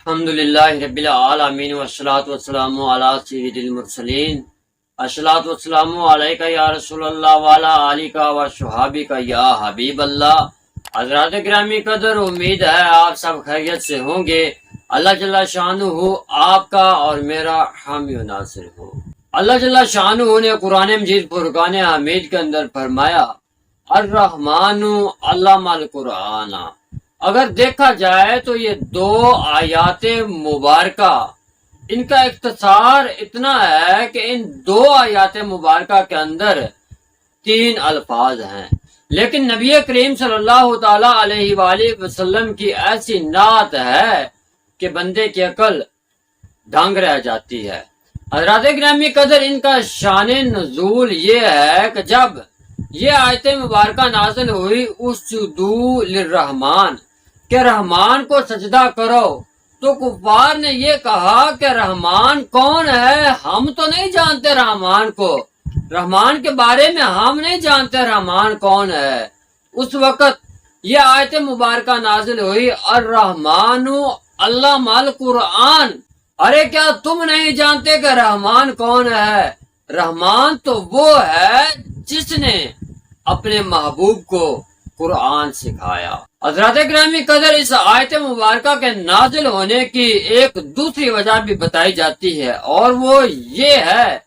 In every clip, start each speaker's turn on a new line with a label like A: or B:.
A: الحمدللہ رب العالمین والصلاة والسلام علی سید المرسلین الصلاة والسلام علیکہ یا رسول اللہ وعلی آلہ وصحبہ یا حبیب اللہ۔ حضرات گرامی قدر، امید ہے آپ سب خیریت سے ہوں گے۔ اللہ جل شانہ آپ کا اور میرا حامی و ناصر ہو۔ اللہ جل شانہ نے قرآن مجید فرقان حمید کے اندر فرمایا الرحمن علم القرآن۔ اگر دیکھا جائے تو یہ دو آیات مبارکہ، ان کا اختصار اتنا ہے کہ ان دو آیات مبارکہ کے اندر 3 الفاظ ہیں، لیکن نبی کریم صلی اللہ تعالی علیہ وآلہ وسلم کی ایسی نعت ہے کہ بندے کی عقل دنگ رہ جاتی ہے۔ حضرات گرامی قدر، ان کا شان نزول یہ ہے کہ جب یہ آیت مبارکہ نازل ہوئی اسجدوا للرحمن کہ رحمان کو سجدہ کرو، تو کفار نے یہ کہا کہ رحمان کون ہے؟ ہم تو نہیں جانتے رحمان کو، رحمان کے بارے میں ہم نہیں جانتے رحمان کون ہے۔ اس وقت یہ آیت مبارکہ نازل ہوئی الرحمن علم القرآن۔ ارے کیا تم نہیں جانتے کہ رحمان کون ہے؟ رحمان تو وہ ہے جس نے اپنے محبوب کو قرآن سکھایا۔ حضرات گرامی قدر، اس آیت مبارکہ کے نازل ہونے کی ایک دوسری وجہ بھی بتائی جاتی ہے، اور وہ یہ ہے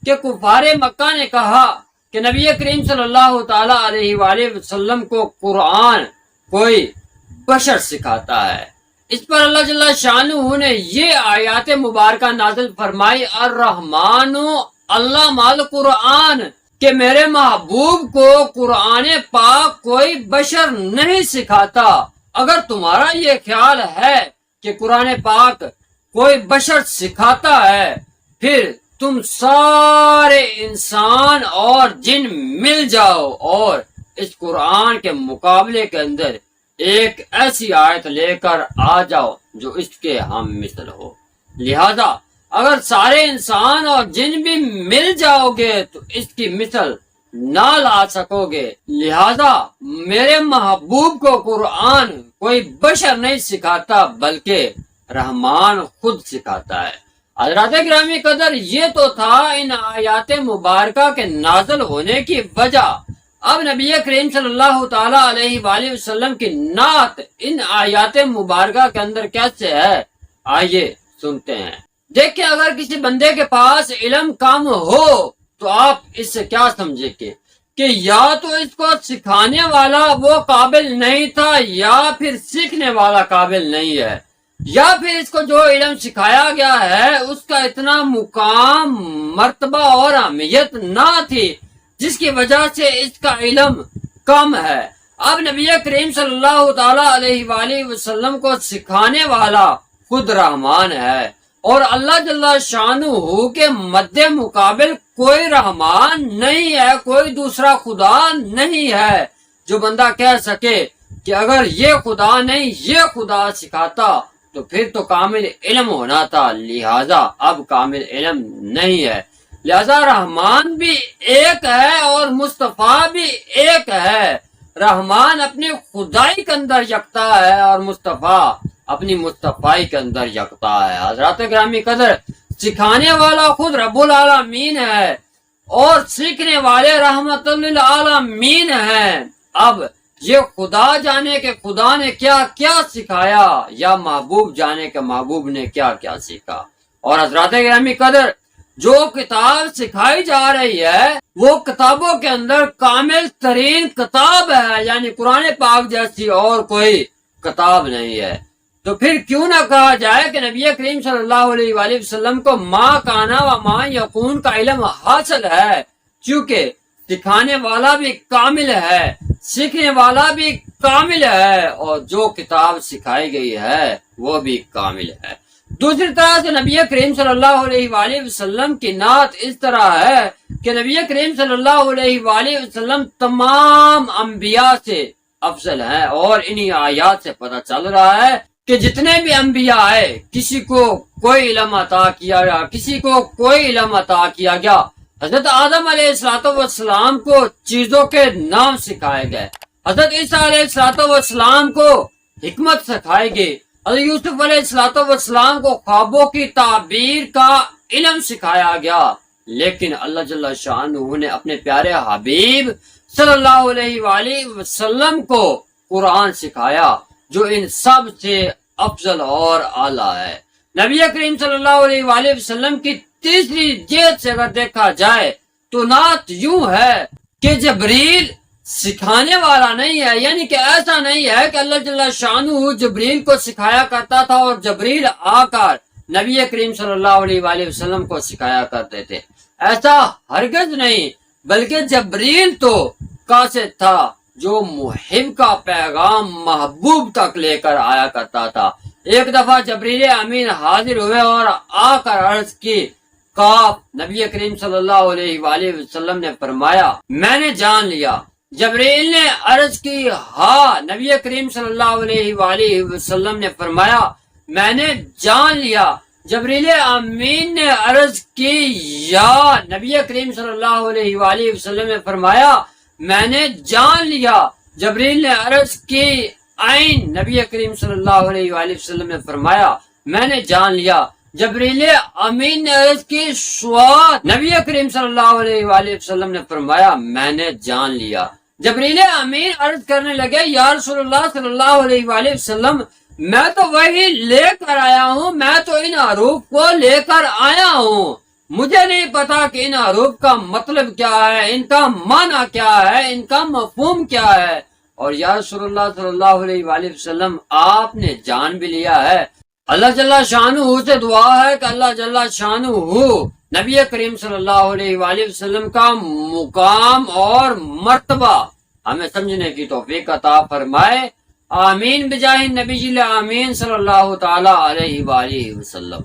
A: کہ کفار مکہ نے کہا کہ نبی کریم صلی اللہ تعالی علیہ وآلہ وسلم کو قرآن کوئی بشر سکھاتا ہے۔ اس پر اللہ جل شانہ نے یہ آیات مبارکہ نازل فرمائی الرحمن علم القرآن کہ میرے محبوب کو قرآن پاک کوئی بشر نہیں سکھاتا۔ اگر تمہارا یہ خیال ہے کہ قرآن پاک کوئی بشر سکھاتا ہے، پھر تم سارے انسان اور جن مل جاؤ اور اس قرآن کے مقابلے کے اندر ایک ایسی آیت لے کر آ جاؤ جو اس کے ہم مثل ہو۔ لہذا اگر سارے انسان اور جن بھی مل جاؤ گے تو اس کی مثل نہ لا سکو گے۔ لہذا میرے محبوب کو قرآن کوئی بشر نہیں سکھاتا بلکہ رحمان خود سکھاتا ہے۔ حضرات گرامی قدر، یہ تو تھا ان آیات مبارکہ کے نازل ہونے کی وجہ۔ اب نبی کریم صلی اللہ تعالی علیہ وآلہ وسلم کی نعت ان آیات مبارکہ کے اندر کیسے ہے، آئیے سنتے ہیں۔ دیکھیں، اگر کسی بندے کے پاس علم کم ہو تو آپ اس سے کیا سمجھے کہ یا تو اس کو سکھانے والا وہ قابل نہیں تھا، یا پھر سیکھنے والا قابل نہیں ہے، یا پھر اس کو جو علم سکھایا گیا ہے اس کا اتنا مقام، مرتبہ اور اہمیت نہ تھی جس کی وجہ سے اس کا علم کم ہے۔ اب نبی کریم صلی اللہ تعالی علیہ وآلہ وسلم کو سکھانے والا خود رحمان ہے، اور اللہ جل شانہ کے مد مقابل کوئی رحمان نہیں ہے، کوئی دوسرا خدا نہیں ہے جو بندہ کہہ سکے کہ اگر یہ خدا نہیں یہ خدا سکھاتا تو پھر تو کامل علم ہونا تھا، لہذا اب کامل علم نہیں ہے۔ لہذا رحمان بھی ایک ہے اور مصطفیٰ بھی ایک ہے۔ رحمان اپنی خدائی کے اندر یکتا ہے اور مصطفیٰ اپنی مصطفائی کے اندر یکتا ہے۔ حضرات گرامی قدر، سکھانے والا خود رب العالمین ہے اور سیکھنے والے رحمت للعالمین ہیں۔ اب یہ خدا جانے کہ خدا نے کیا کیا سکھایا، یا محبوب جانے کہ محبوب نے کیا کیا سیکھا۔ اور حضرات گرامی قدر، جو کتاب سکھائی جا رہی ہے وہ کتابوں کے اندر کامل ترین کتاب ہے، یعنی قرآن پاک جیسی اور کوئی کتاب نہیں ہے۔ تو پھر کیوں نہ کہا جائے کہ نبی کریم صلی اللہ علیہ وآلہ وسلم کو ما کانا و ما یکون کا علم حاصل ہے، چونکہ سکھانے والا بھی کامل ہے، سیکھنے والا بھی کامل ہے، اور جو کتاب سکھائی گئی ہے وہ بھی کامل ہے۔ دوسری طرح سے نبی کریم صلی اللہ علیہ وآلہ وسلم کی نعت اس طرح ہے کہ نبی کریم صلی اللہ علیہ وآلہ وسلم تمام انبیاء سے افضل ہیں، اور انہی آیات سے پتہ چل رہا ہے کہ جتنے بھی انبیاء آئے کسی کو کوئی علم عطا کیا گیا، کسی کو کوئی علم عطا کیا گیا۔ حضرت آدم علیہ السلام کو چیزوں کے نام سکھائے گئے، حضرت عیسیٰ علیہ السلام کو حکمت سکھائی گئی، حضرت یوسف علیہ السلام کو خوابوں کی تعبیر کا علم سکھایا گیا، لیکن اللہ جل شانہ نے اپنے پیارے حبیب صلی اللہ علیہ وآلہ وسلم کو قرآن سکھایا، جو ان سب سے افضل اور اعلیٰ ہے۔ نبی کریم صلی اللہ علیہ وآلہ وسلم کی تیسری جہت سے اگر دیکھا جائے تو نعت یوں ہے کہ جبریل سکھانے والا نہیں ہے، یعنی کہ ایسا نہیں ہے کہ اللہ جل شانہ جبریل کو سکھایا کرتا تھا اور جبریل آ کر نبی کریم صلی اللہ علیہ وآلہ وسلم کو سکھایا کرتے تھے، ایسا ہرگز نہیں، بلکہ جبریل تو قاصد تھا جو محب کا پیغام محبوب تک لے کر آیا کرتا تھا۔ ایک دفعہ جبریل امین حاضر ہوئے اور آ کر عرض کی، کاف، نبی کریم صلی اللہ علیہ وآلہ وسلم نے فرمایا میں نے جان لیا۔ جبریل نے عرض کی، ہاں، نبی کریم صلی اللہ علیہ وآلہ وسلم نے فرمایا میں نے جان لیا۔ جبریل امین نے عرض کی، یا، نبی کریم صلی اللہ علیہ وآلہ وسلم نے فرمایا میں نے جان لیا۔ جبریل نے عرض کی، عین، نبی کریم صلی اللہ علیہ وآلہ وسلم نے فرمایا میں نے جان لیا۔ جبریل امین نے عرض کی، صاد، نبی کریم صلی اللہ علیہ وآلہ وسلم نے فرمایا میں نے جان لیا۔ جبریل امین عرض کرنے لگے، یا رسول اللہ صلی اللہ علیہ وآلہ وسلم، میں تو وہی لے کر آیا ہوں، میں تو ان حروف کو لے کر آیا ہوں، مجھے نہیں پتا کہ ان حروف کا مطلب کیا ہے، ان کا معنی کیا ہے، ان کا مفہوم کیا ہے۔ اور یا رسول اللہ صلی اللہ علیہ وآلہ وسلم، آپ نے جان بھی لیا ہے۔ اللہ جل شانہ سے دعا ہے کہ اللہ جل شانہ نبی کریم صلی اللہ علیہ وآلہ وسلم کا مقام اور مرتبہ ہمیں سمجھنے کی توفیق عطا فرمائے۔ آمین بجاہ نبی جل آمین صلی اللہ تعالی علیہ وآلہ وسلم۔